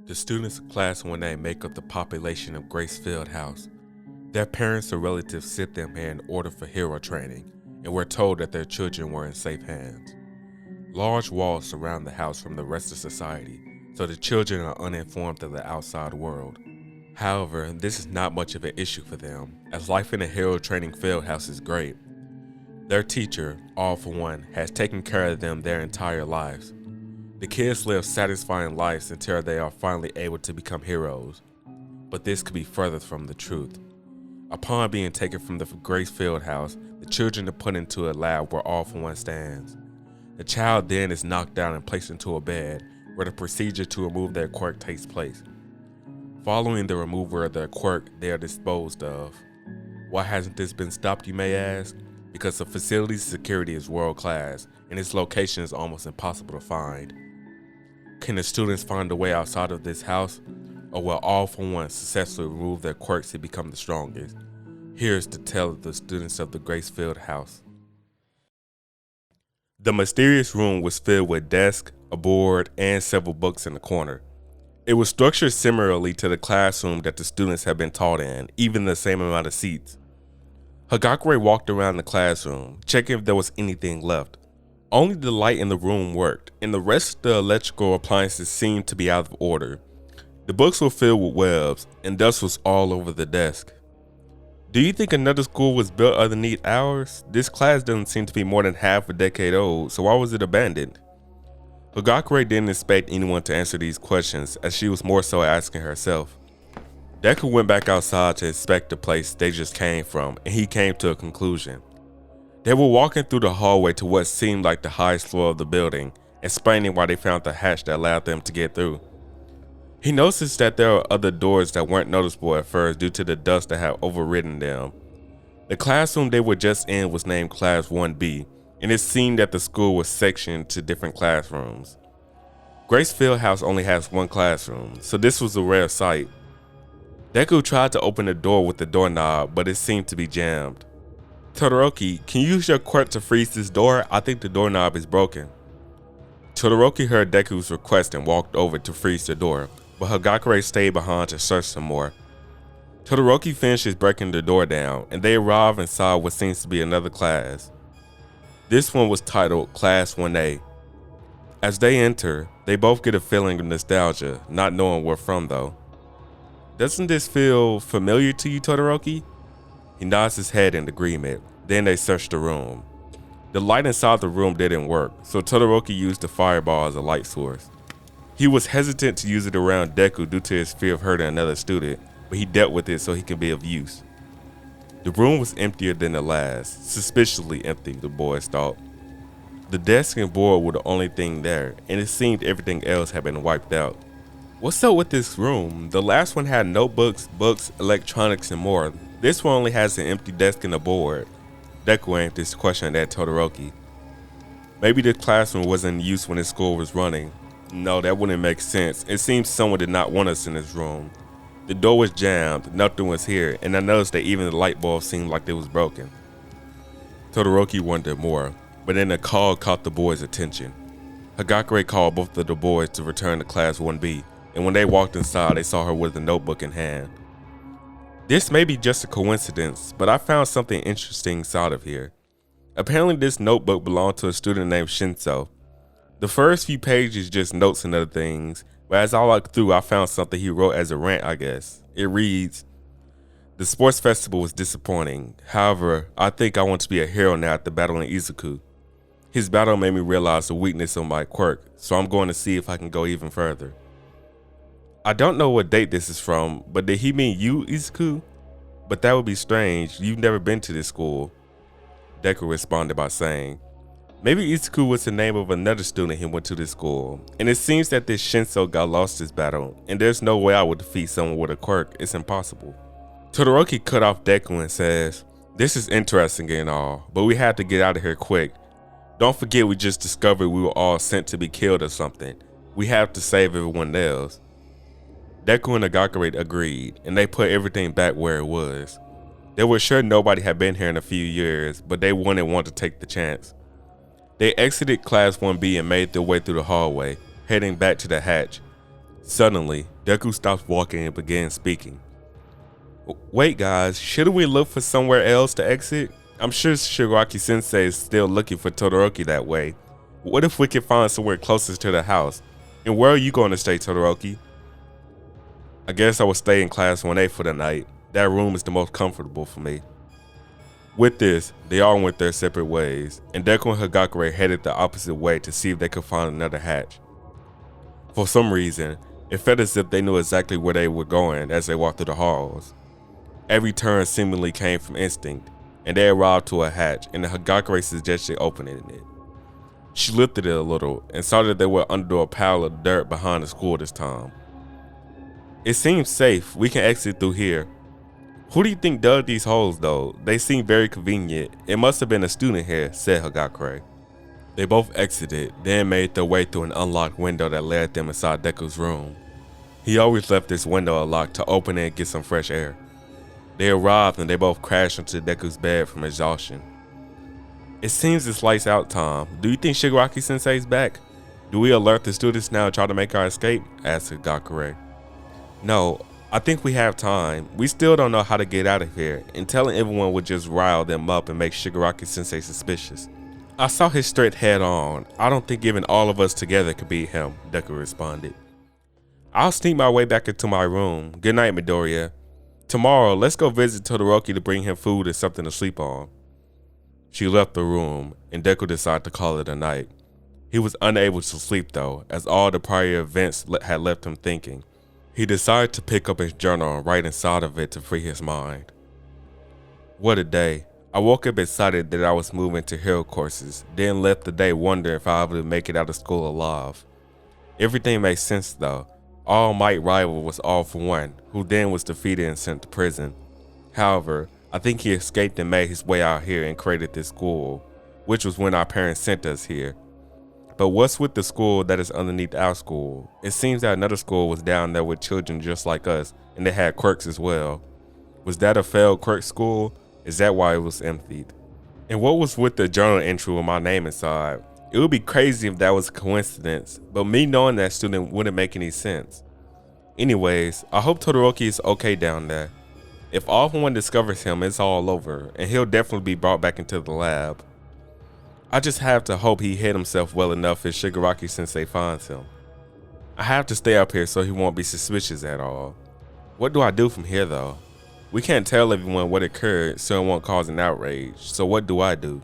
The students of Class 1A make up the population of Gracefield House. Their parents or relatives sent them here in order for hero training, and were told that their children were in safe hands. Large walls surround the house from the rest of society, so the children are uninformed of the outside world. However, this is not much of an issue for them, as life in a hero training field house is great. Their teacher, All for One, has taken care of them their entire lives. The kids live satisfying lives until they are finally able to become heroes. But this could be further from the truth. Upon being taken from the Gracefield house, the children are put into a lab where All for One stands. The child then is knocked down and placed into a bed, where the procedure to remove their quirk takes place. Following the removal of their quirk, they are disposed of. Why hasn't this been stopped, you may ask? Because the facility's security is world class, and its location is almost impossible to find. Can the students find a way outside of this house, or will All for One successfully remove their quirks to become the strongest? Here's the tale of the students of the Gracefield house. The mysterious room was filled with desks, a board, and several books in the corner. It was structured similarly to the classroom that the students had been taught in, even the same amount of seats. Hagakure walked around the classroom, checking if there was anything left. Only the light in the room worked, and the rest of the electrical appliances seemed to be out of order. The books were filled with webs, and dust was all over the desk. Do you think another school was built underneath ours? This class doesn't seem to be more than half a decade old, so why was it abandoned? Hagakure didn't expect anyone to answer these questions, as she was more so asking herself. Deku went back outside to inspect the place they just came from, and he came to a conclusion. They were walking through the hallway to what seemed like the highest floor of the building, explaining why they found the hatch that allowed them to get through. He noticed that there were other doors that weren't noticeable at first due to the dust that had overridden them. The classroom they were just in was named Class 1B, and it seemed that the school was sectioned to different classrooms. Gracefield House only has one classroom, so this was a rare sight. Deku tried to open the door with the doorknob, but it seemed to be jammed. Todoroki, can you use your quirk to freeze this door? I think the doorknob is broken. Todoroki heard Deku's request and walked over to freeze the door, but Hagakure stayed behind to search some more. Todoroki finishes breaking the door down, and they arrive and saw what seems to be another class. This one was titled Class 1A. As they enter, they both get a feeling of nostalgia, not knowing where from though. Doesn't this feel familiar to you, Todoroki? He nods his head in agreement. Then they search the room. The light inside the room didn't work, so Todoroki used the fireball as a light source. He was hesitant to use it around Deku due to his fear of hurting another student, but he dealt with it so he could be of use. The room was emptier than the last, suspiciously empty, the boys thought. The desk and board were the only thing there, and it seemed everything else had been wiped out. What's up with this room? The last one had notebooks, books, electronics, and more. This one only has an empty desk and a board. Deku aimed his question at Todoroki. Maybe the classroom wasn't in use when his school was running. No, that wouldn't make sense. It seems someone did not want us in this room. The door was jammed, nothing was here, and I noticed that even the light bulb seemed like it was broken. Todoroki wondered more, but then a call caught the boys' attention. Hagakure called both of the boys to return to Class 1B, and when they walked inside, they saw her with a notebook in hand. This may be just a coincidence, but I found something interesting inside of here. Apparently this notebook belonged to a student named Shinso. The first few pages just notes and other things, but as I looked through I found something he wrote as a rant, I guess. It reads, "The sports festival was disappointing. However, I think I want to be a hero now after battling Izuku. His battle made me realize the weakness of my quirk, so I'm going to see if I can go even further." I don't know what date this is from, but did he mean you, Izuku? But that would be strange, you've never been to this school. Deku responded by saying, maybe Izuku was the name of another student who went to this school, and it seems that this Shinso got lost this battle, and there's no way I would defeat someone with a quirk, it's impossible. Todoroki cut off Deku and says, this is interesting and all, but we have to get out of here quick. Don't forget we just discovered we were all sent to be killed or something. We have to save everyone else. Deku and Hagakure agreed, and they put everything back where it was. They were sure nobody had been here in a few years, but they wouldn't want to take the chance. They exited Class 1B and made their way through the hallway, heading back to the hatch. Suddenly, Deku stops walking and begins speaking. Wait guys, shouldn't we look for somewhere else to exit? I'm sure Shigaraki Sensei is still looking for Todoroki that way. What if we can find somewhere closest to the house? And where are you going to stay, Todoroki? I guess I will stay in class 1A for the night. That room is the most comfortable for me. With this, they all went their separate ways, and Deku and Hagakure headed the opposite way to see if they could find another hatch. For some reason, it felt as if they knew exactly where they were going as they walked through the halls. Every turn seemingly came from instinct, and they arrived to a hatch, and Hagakure suggested opening it. She lifted it a little and saw that they were under a pile of dirt behind the school this time. It seems safe. We can exit through here. Who do you think dug these holes though? They seem very convenient. It must have been a student here, said Hagakure. They both exited, then made their way through an unlocked window that led them inside Deku's room. He always left this window unlocked to open it and get some fresh air. They arrived and they both crashed into Deku's bed from exhaustion. It seems it's lights out time. Do you think Shigaraki Sensei's back? Do we alert the students now and try to make our escape? Asked Hagakure. No, I think we have time. We still don't know how to get out of here, and telling everyone would just rile them up and make Shigaraki Sensei suspicious. I saw his straight head on. I don't think even all of us together could beat him, Deku responded. I'll sneak my way back into my room. Good night, Midoriya. Tomorrow, let's go visit Todoroki to bring him food and something to sleep on. She left the room, and Deku decided to call it a night. He was unable to sleep though, as all the prior events had left him thinking. He decided to pick up his journal and write inside of it to free his mind. What a day. I woke up excited that I was moving to hero courses, then left the day wondering if I would make it out of school alive. Everything made sense though. All Might rival was All For One, who then was defeated and sent to prison. However, I think he escaped and made his way out here and created this school, which was when our parents sent us here. But what's with the school that is underneath our school? It seems that another school was down there with children just like us, and they had quirks as well. Was that a failed quirk school? Is that why it was emptied? And what was with the journal entry with my name inside? It would be crazy if that was a coincidence, but me knowing that student wouldn't make any sense. Anyways, I hope Todoroki is okay down there. If All For One discovers him, it's all over, and he'll definitely be brought back into the lab. I just have to hope he hid himself well enough if Shigaraki Sensei finds him. I have to stay up here so he won't be suspicious at all. What do I do from here though? We can't tell everyone what occurred so it won't cause an outrage, so what do I do?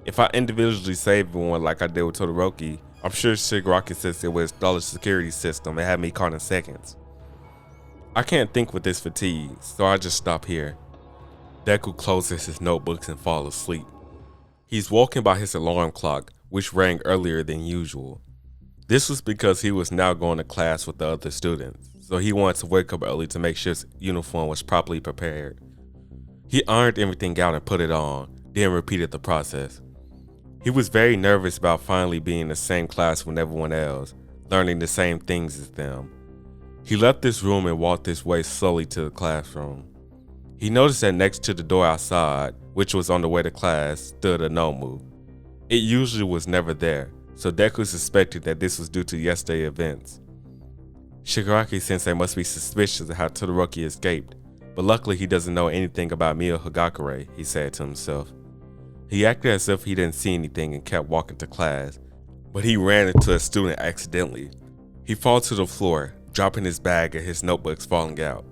If I individually save everyone like I did with Todoroki, I'm sure Shigaraki Sensei will install a security system and have me caught in seconds. I can't think with this fatigue, so I just stop here. Deku closes his notebooks and falls asleep. He's woken by his alarm clock, which rang earlier than usual. This was because he was now going to class with the other students, so he wanted to wake up early to make sure his uniform was properly prepared. He ironed everything out and put it on, then repeated the process. He was very nervous about finally being in the same class with everyone else, learning the same things as them. He left this room and walked his way slowly to the classroom. He noticed that next to the door outside, which was on the way to class, stood a Nomu. It usually was never there, so Deku suspected that this was due to yesterday's events. Shigaraki Sensei must be suspicious of how Todoroki escaped, but luckily he doesn't know anything about me or Hagakure, he said to himself. He acted as if he didn't see anything and kept walking to class, but he ran into a student accidentally. He fell to the floor, dropping his bag and his notebooks falling out.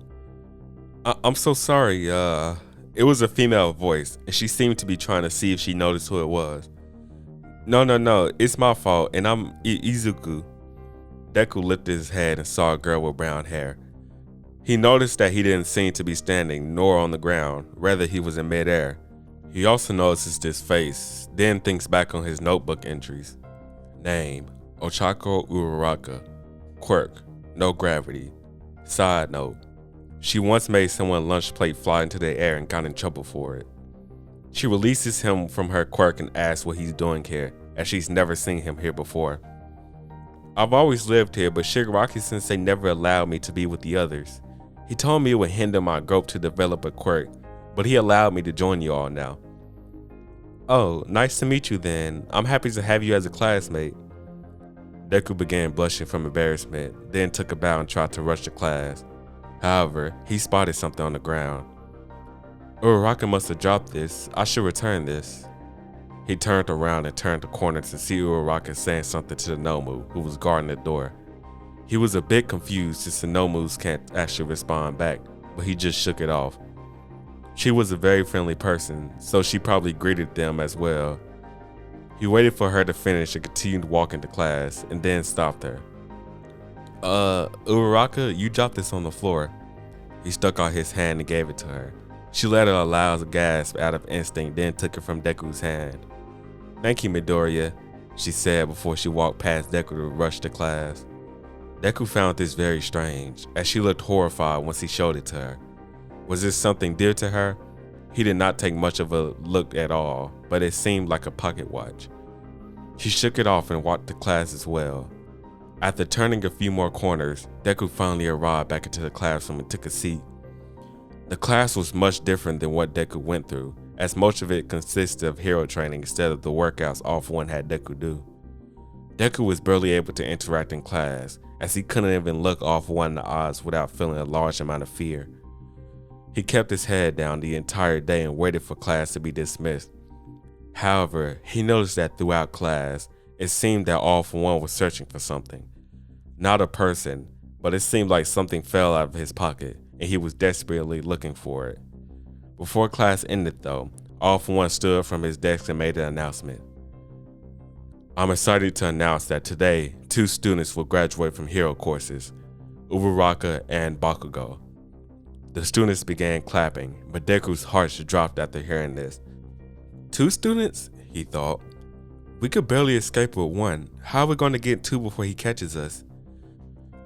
I'm so sorry, it was a female voice, and she seemed to be trying to see if she noticed who it was. No, it's my fault, and I'm Izuku. Deku lifted his head and saw a girl with brown hair. He noticed that he didn't seem to be standing nor on the ground, rather he was in midair. He also notices his face, then thinks back on his notebook entries. Name, Ochako Uraraka. Quirk, no gravity. Side note, she once made someone's lunch plate fly into the air and got in trouble for it. She releases him from her quirk and asks what he's doing here, as she's never seen him here before. I've always lived here, but Shigaraki Sensei never allowed me to be with the others. He told me it would hinder my growth to develop a quirk, but he allowed me to join you all now. Oh, nice to meet you then. I'm happy to have you as a classmate. Deku began blushing from embarrassment, then took a bow and tried to rush to class. However, he spotted something on the ground. Uraraka must have dropped this. I should return this. He turned around and turned the corner to see Uraraka saying something to the Nomu, who was guarding the door. He was a bit confused since the Nomus can't actually respond back, but he just shook it off. She was a very friendly person, so she probably greeted them as well. He waited for her to finish and continued walking to class, and then stopped her. Uraraka, you dropped this on the floor. He stuck out his hand and gave it to her. She let out a loud gasp out of instinct, then took it from Deku's hand. Thank you, Midoriya, she said before she walked past Deku to rush to class. Deku found this very strange, as she looked horrified once he showed it to her. Was this something dear to her? He did not take much of a look at all, but it seemed like a pocket watch. She shook it off and walked to class as well. After turning a few more corners, Deku finally arrived back into the classroom and took a seat. The class was much different than what Deku went through, as much of it consisted of hero training instead of the workouts All For One had Deku do. Deku was barely able to interact in class, as he couldn't even look All For One in the eyes without feeling a large amount of fear. He kept his head down the entire day and waited for class to be dismissed. However, he noticed that throughout class, it seemed that All For One was searching for something. Not a person, but it seemed like something fell out of his pocket, and he was desperately looking for it. Before class ended though, All For One stood from his desk and made an announcement. I'm excited to announce that today, 2 students will graduate from hero courses, Uraraka and Bakugo. The students began clapping, but Deku's heart dropped after hearing this. 2 students? He thought. We could barely escape with 1. How are we going to get 2 before he catches us?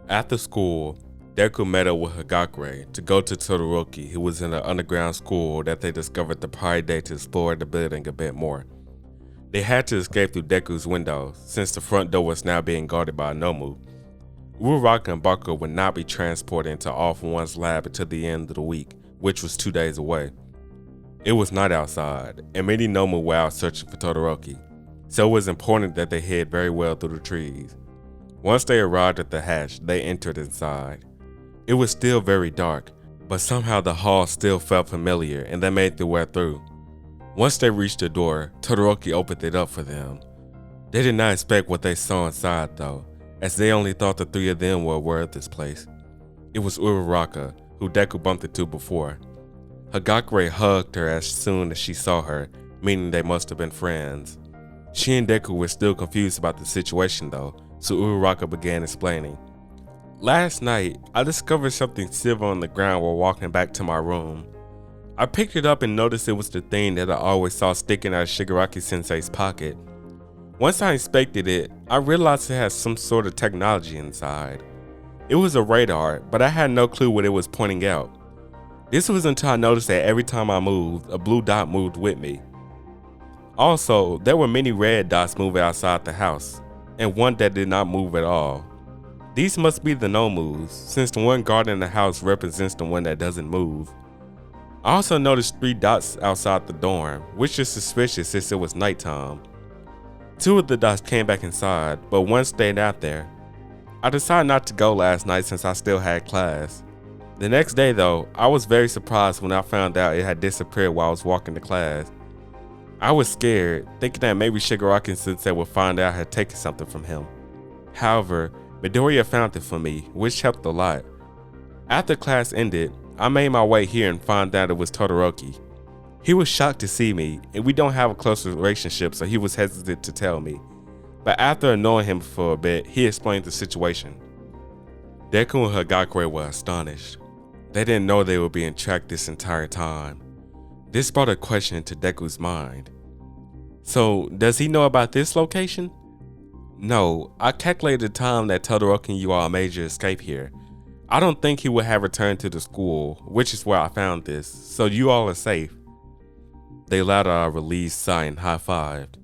After school, Deku met up with Hagakure to go to Todoroki, who was in an underground school that they discovered the prior day to explore the building a bit more. They had to escape through Deku's window, since the front door was now being guarded by a Nomu. Uraraka and Bakugo would not be transported into All For One's lab until the end of the week, which was 2 days away. It was night outside, and many Nomu were out searching for Todoroki, so it was important that they hid very well through the trees. Once they arrived at the hatch, they entered inside. It was still very dark, but somehow the hall still felt familiar and they made their way through. Once they reached the door, Todoroki opened it up for them. They did not expect what they saw inside though, as they only thought the 3 of them were aware of this place. It was Uraraka, who Deku bumped into before. Hagakure hugged her as soon as she saw her, meaning they must have been friends. She and Deku were still confused about the situation though, so Uraraka began explaining. Last night, I discovered something silver on the ground while walking back to my room. I picked it up and noticed it was the thing that I always saw sticking out of Shigaraki-sensei's pocket. Once I inspected it, I realized it had some sort of technology inside. It was a radar, but I had no clue what it was pointing out. This was until I noticed that every time I moved, a blue dot moved with me. Also, there were many red dots moving outside the house, and one that did not move at all. These must be the Nomus, since the one guarding the house represents the one that doesn't move. I also noticed 3 dots outside the dorm, which is suspicious since it was nighttime. 2 of the dots came back inside, but 1 stayed out there. I decided not to go last night since I still had class. The next day though, I was very surprised when I found out it had disappeared while I was walking to class. I was scared, thinking that maybe Shigaraki-sensei would find out I had taken something from him. However, Midoriya found it for me, which helped a lot. After class ended, I made my way here and found out it was Todoroki. He was shocked to see me, and we don't have a close relationship, so he was hesitant to tell me. But after annoying him for a bit, he explained the situation. Deku and Hagakure were astonished. They didn't know they were being tracked this entire time. This brought a question into Deku's mind. So, does he know about this location? No, I calculated the time that Todoroki and you all made your escape here. I don't think he would have returned to the school, which is where I found this, so you all are safe. They let out a relieved sigh and high-fived.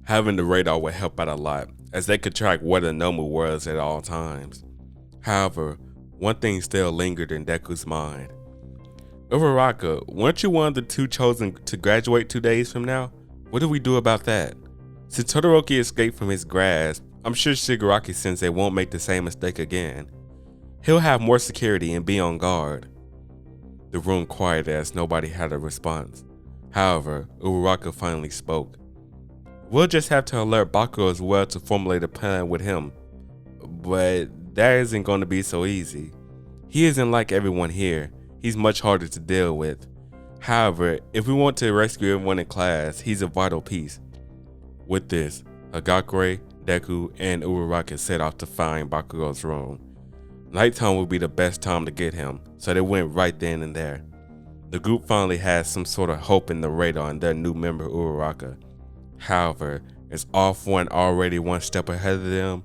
Having the radar would help out a lot, as they could track where the Nomu was at all times. However, one thing still lingered in Deku's mind. Uraraka, weren't you one of the 2 chosen to graduate 2 days from now? What do we do about that? Since Todoroki escaped from his grasp, I'm sure Shigaraki-sensei won't make the same mistake again. He'll have more security and be on guard. The room quieted as nobody had a response. However, Uraraka finally spoke. We'll just have to alert Bakuro as well to formulate a plan with him. But that isn't going to be so easy. He isn't like everyone here. He's much harder to deal with. However, if we want to rescue everyone in class, he's a vital piece. With this, Hagakure, Deku, and Uraraka set off to find Bakugo's room. Nighttime would be the best time to get him, so they went right then and there. The group finally had some sort of hope in the radar and their new member Uraraka. However, as all four already one step ahead of them,